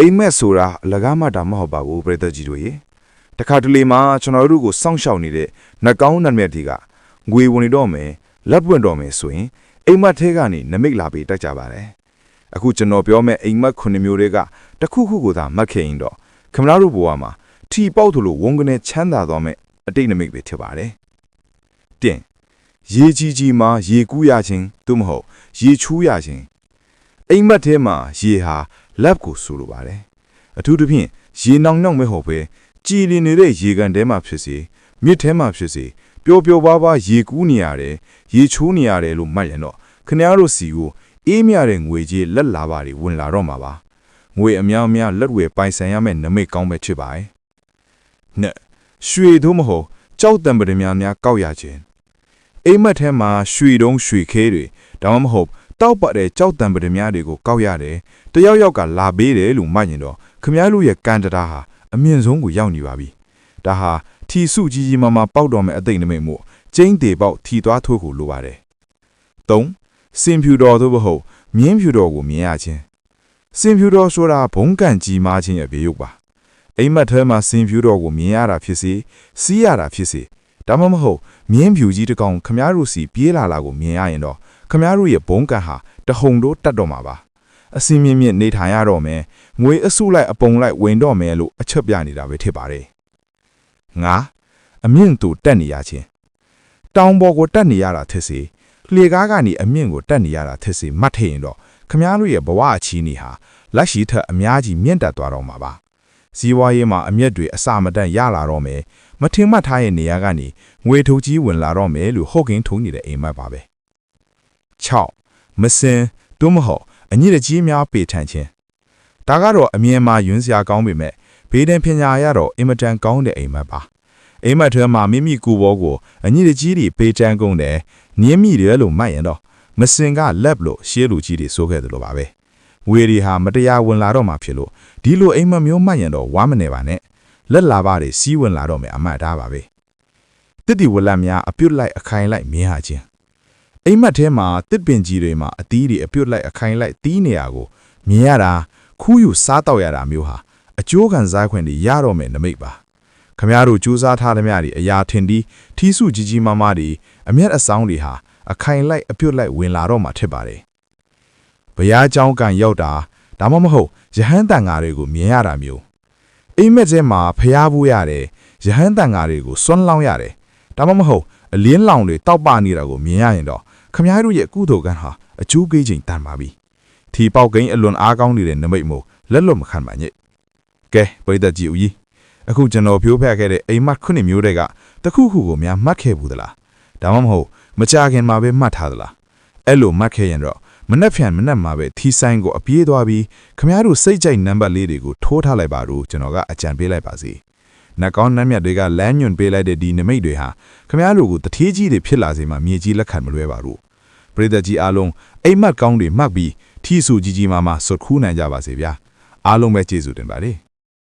အိမ်မက်ဆိုတာအလကားမှတာမဟုတ်ပါဘူးပရိသတ်ကြီးတို့ရေတခါတလေမှာကျွန်တော်တို့ကိုစောင့်ရှောက်နေတဲ့နှကောင်းနှမြက်တွေကငွေဝင်တော့မယ်လက်ပွင့်တော့မယ်ဆိုရင်အိမ်မက်ထဲကနေနမိတ်လာပြီးတက်ကြပါတယ်အခုကျွန်တော်ပြောမဲ့အိမ်မက်9မျိုးတွေကတခုခုကိုသာမှတ်ခဲ့ရင်တော့ခမရတို့ဘဝမှာထီပေါက်သလိုဝုန်းကနေချမ်းသာသွားမဲ့အတိတ်နမိတ်ပဲဖြစ်ပါတယ်တင်ရေကြီးကြီးမှာရေကူးရခြင်းသို့မဟုတ်ရေချိုးရခြင်းအိမ်မက်ထဲမှာရေဟာလက်ကိုဆူလိုပါတယ်အထူးသဖြင့်ရေနောင်နှောက်မဲ့ဟုတ်ပဲကြည်လင်နေတဲ့ရေကန်ထဲမှာဖြစ်စေမြစ်ထဲမှာဖြစ်စေပျော်ပျော်ပါးပါးရေကူးနေရတယ်ရေချိုးနေရတယ်လို့မှတ်ရင်တော့ခင်ဗျားတို့စီကိုအေးမြတဲ့ငွေကြီးလက်လာပါတွေဝင်လာတော့မှာပါငွေအများအများလက်ဝယ်ပိုင်ဆိုင်ရမယ့်နမိတ်ကောင်းပဲဖြစ်ပါတယ်နဲ့ရွှေသို့မဟုတ်ကြောက်တံပဒများကောက်ရခြင်းအိမ်မက်ထဲမှာရွှေတုံးရွှေခဲတွေဒါမှမဟုတ်တောက်ပတ်တဲ့ကြောက်တံပဒများတွေကိုကောက်ရတယ်တယောက်ယောက်ကလာပေးတယ်လို့မှတ်ရင်တော့ခင်ဗျားတို့ရဲ့ကံတရားဟာအမြင့်ဆုံးကိုရောက်နေပါပြီဒါဟာထီစုကြီးကြီးမားမားပေါက်တော်မဲ့အသိနမိတ်မှုကျင်းသေးပေါက်ထီသွားထိုးကိုလိုပါတယ်3စင်ဖြူတော်သို့မဟုတ်မြင်းဖြူတော်ကိုမြင်ရခြင်းစင်ဖြူတော်ဆိုတာဘုံကန်ကြီးမားခြင်းရဲ့ဘေးရုပ်ပါအိမ်မက်ထဲမှာစင်ဖြူတော်ကိုမြင်ရတာဖြစ်စေစီးရတာဖြစ်စေဒါမှမဟုတ်မြင်းဖြူကြီးတစ်ကောင်ခမားတို့စီပြေးလာကိုမြင်ရရင်တော့ခမားတို့ရဲ့ဘုံကန်ဟာတဟုန်တို့တတ်တော့မှာပါအစင်းမြင့်မြင့်နေထိုင်ရတော့မယ်ငွေအစုလိုက်အပုံလိုက်ဝင်တော့မယ်လို့အချက်ပြနေတာပဲဖြစ်ပါတယ်ငါအမြင့်သူတက်နေရခြင်းတောင်ပေါ်ကိုတက်နေရတာထက်စေလေကားကနေအမြင့်ကိုတက်နေရတာထက်စေမှတ်ထရင်တော့ခမားတို့ရဲ့ဘဝအချီးနေဟာလက်ရှိထက်အများကြီးမြင့်တက်သွားတော့မှာပါဇီဝရေးမှာအမျက်တွေအစာမတန်ရလာတော့မယ်မထင်မှတ်ထားရဲ့နေရာကနေငွေထုတ်ကြီးဝင်လာတော့မယ်လို့ဟုတ်ကင်းထုံးနေတဲ့အိမ်မက်ပါပဲ6မစင်သို့မဟုတ်အညစ်အကြေးများပေထန်ခြင်းဒါကတော့အမြင်မှာယွန်းစရာကောင်းပေမဲ့ဘေးဒဏ်ပညာရတော့အင်မတန်ကောင်းတဲ့အိမ်မက်ပါအိမ်မက်ထဲမှာမိမိကိုယ်ဘောကိုအညစ်အကြေးတွေပေတန်းကုန်တယ်နင်းမိတယ်လို့မှတ်ရင်တော့မစင်ကလက်လို့ရှေးလူကြီးတွေစိုးခဲ့တယ်လို့ပါပဲဝေရီဟာမတရားဝင်လာတော့မှဖြစ်လို့ဒီလိုအိမ်မက်မျိုးမှတ်ရင်တော့ဝမ်းမနေပါနဲ့လက်လာပါတွေစီးဝင်လာတော့မယ်အမှတ်ထားပါပဲတစ်တီဝလက်များအပြုတ်လိုက်အခိုင်လိုက်မြင်ရခြင်းအိမ်မက်ထဲမှာတစ်ပင်ကြီးတွေမှာအသီးတွေအပြုတ်လိုက်အခိုင်လိုက်တီးနေရကိုမြင်ရတာခူးယူစားတော့ရတာမျိုးဟာအကျိုးခံစားခွင့်တွေရတော့မယ်နမိတ်ပါခမရတို့စူးစမ်းထားသမျှတွေအရာထင်ပြီးထီးစုကြီးကြီးမားမားတွေအမျက်အဆောင်တွေဟာအခိုင်လိုက်အပြုတ်လိုက်ဝင်လာတော့မှဖြစ်ပါတယ်ဘုရားကျောင်းကံရောက်တာဒါမှမဟုတ်ယဟန်တန်ဃာတွေကိုမြင်ရတာမျိုးအိမ်မက်ထဲမှာဖျားဖို့ရတယ်ယဟန်တန်ဃာတွေကိုစွန့်လောင်းရတယ်ဒါမှမဟုတ်အလင်းလောင်တွေတောက်ပနေတာကိုမြင်ရရင်တော့ခမရတို့ရဲ့ကုသိုလ်ကံဟာအကျိုးပေးခြင်းတန်ပါပြီထီပေါက်ကိန်းအလွန်အားကောင်းနေတဲ့နမိတ်မို့လက်လွတ်မခံပါနဲ့ကဲပရိသတ်ကြည့်ဦးကြီးအခုကျွန်တော်ပြောပြခဲ့တဲ့အိမ်မက်9မျိုးတွေကတခုခုကိုများမှတ်ခဲ့ဘူးသလားဒါမှမဟုတ်မကြခင်မှာပဲမှတ်ထားသလားအဲ့လိုမှတ်ခဲ့ရင်တော့မနှက်ဖြန်မနှက်မှာပဲထီဆိုင်ကိုအပြေးသွားပြီးခမရတို့စိတ်ကြိုက်နံပါတ်လေးတွေကိုထိုးထားလိုက်ပါတော့ကျွန်တော်ကအကြံပေးလိုက်ပါစီနှကောင်းနှမ်းမြတ်တွေကလမ်းညွန်ပေးလိုက်တဲ့ဒီနမိတ်တွေဟာခမရတို့ကိုတထေးကြီးတွေဖြစ်လာစေမှာမြေကြီးလက်ခံမလွဲပါဘူးပရိသတ်ကြီးအားလုံးအိမ်မက်ကောင်းတွေမှတ်ပြီးထီဆူကြီးကြီးမားမားစွတ်ခူးနိုင်ကြပါစေဗျာအားလုံးပဲကျေးဇူးတင်ပါတယ်